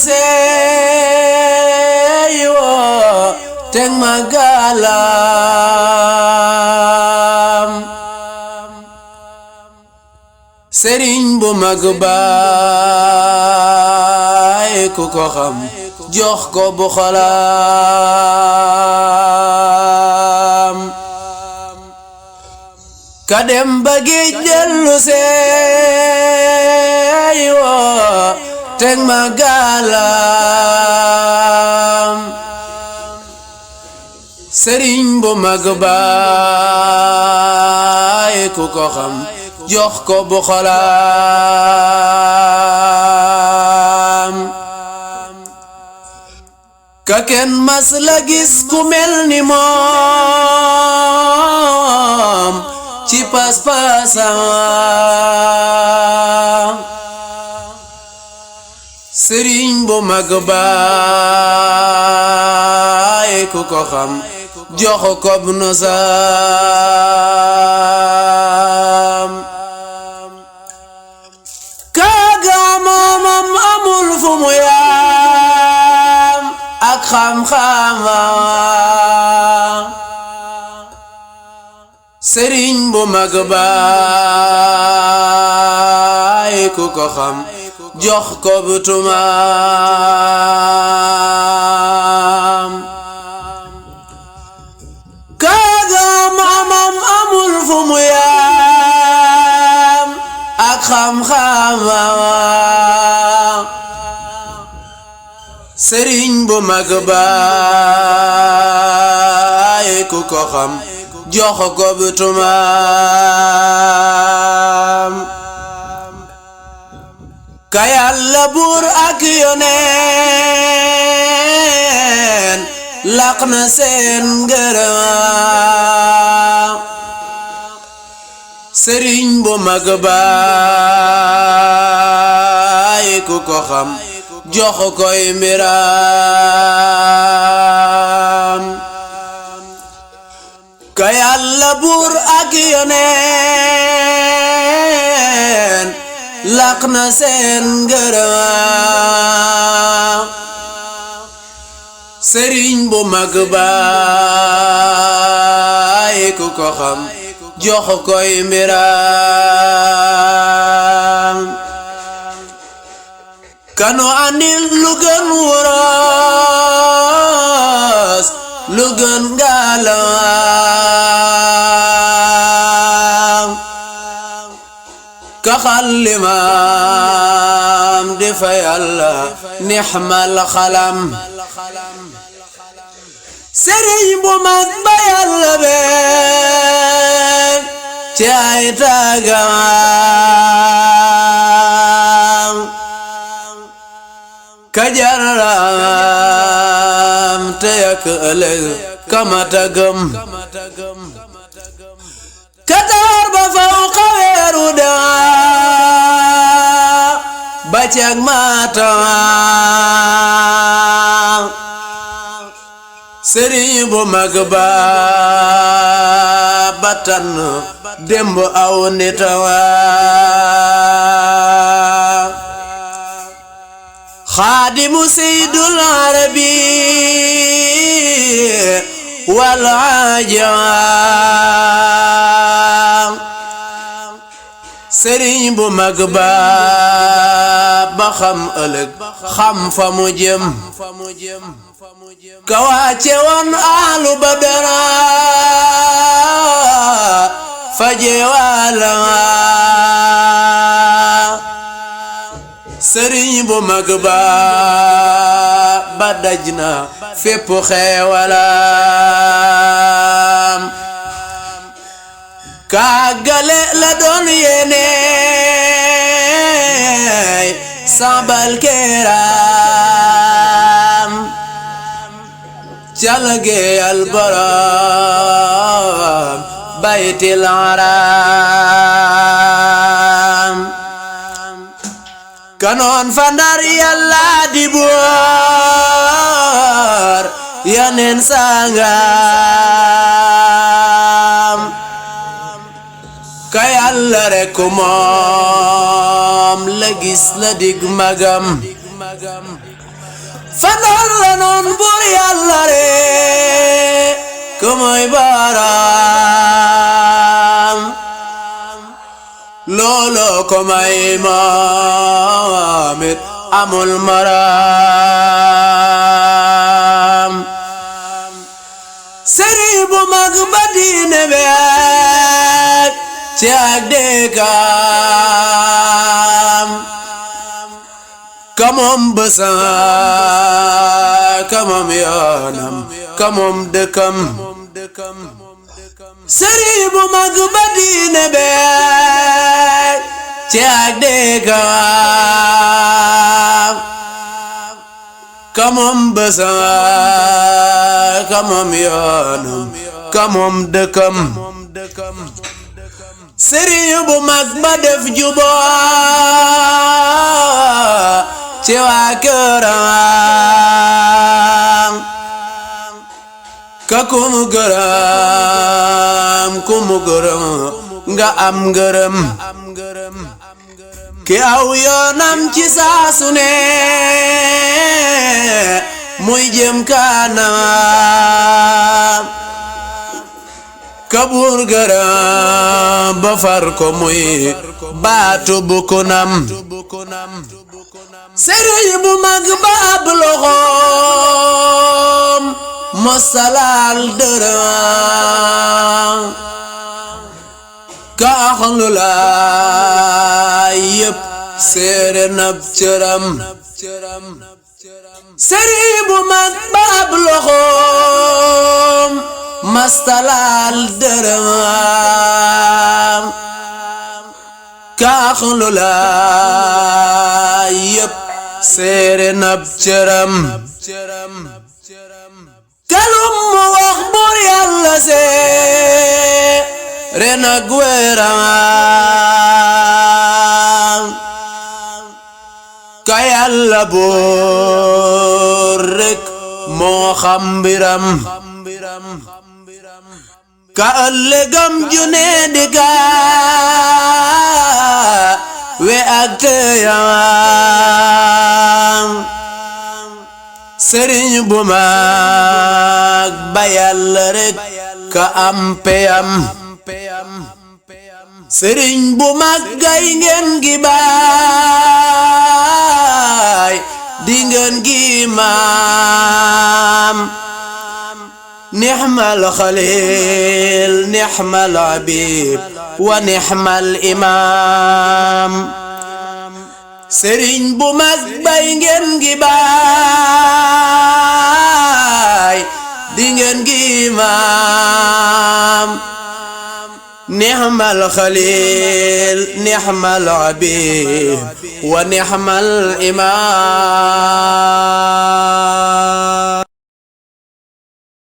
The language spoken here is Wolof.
seey woo teg ma gaalam sëriñ bu mag baay ku ko xam jox ko bu xolam ka dem ba géej dellu seey woo teg ma gaalam sëriñ bu mag baay ku ko xam jox ko bu xolam ka kenn mas la gis ku mel ni moom ci pas-pasam sëriñ bu mag baay ku ko xam jox ko bu nosam kaaga moomam amul fu mu yam ak xam-xamam sëriñ bu mag baay ku ko xam jox ko bu tumaam kaaga maamam amul fu mu yam ak xam-xamam sëriñ bu mag baay ku ko xam jox ko bu tumaam ka Yàlla buur ak yoneen laq na seen ngërëm sëriñ bu mag baay ku ko xam jox koy mbiram ka Yàlla buur ak yoneen laq na seen ngërëm sëriñ bu mag baay ku ko xam jox koy mbiram kanu andil lu gën wuraas lu gën galam ka xallimam di fa Yàlla nixmal xalam sëriñ bu mag ba Yàlla bee ci ay tagam ka jaram te yak ëllëg kama tagam ka taar ba faw xaweeru daa ba cag maatam sëriñ bu mag ba batan demb aw nitawa xaadimu seydul arabi wal ajam sëriñ bu mag ba xam ëllëg xam fa mu jëm ka wàcce woon ahlu badara faje wala sëriñ bu mag ba daj na fépp xeewalam kàggale la doon yéene sabal keram jalgeyal borom baytil haram kanoon fa Ndar Yàlla di buur yaneen sangam ka Yàlla rekk moom la gis la dig magam fanal la noon buur Yàlla rekk mooy boroom looloo ko may moom it amul moroom sëriñ bu mag ba diine beek ci ak dëkkam ka moom bësam ka moom yoonam ka moom dëkkam sëriñ bu mag ba diine beek ci ak dëkkam ka moom bësam ka moom yoonam ka moom dëkkam sëriñ bu mag ba def juboo ci waa këram ka ku mu gërëm nga am ngërëm ki aw yoonam ci saa su ne muy jëm kanam ka buur gërëm ba far ko muy baatu bu kunam sëriñ bu mag ba ab loxoom mosalaal dërëm ka axlu laay yëpp seere nab cëram sëriñ bu mag ba ab loxoom mosalaal dërëm ka axlu laay yëpp seere nab cëram kalum mu wax buur Yàlla seere nag wéram ka Yàlla buur rekk moo xam mbiram ka ëllëgam ju ne di gaa we ak teyam sëriñ bu mag ba Yàlla rekk ka am peyam sëriñ bu mag gay ngeen gi baay di ngeen gi maam nixmal xalil nixmal abib wa nixmal imaam sëriñ bu mag bay ngeen gi baay di ngeen gi maam nixmal xalil nixmal abib wa nixmal imaam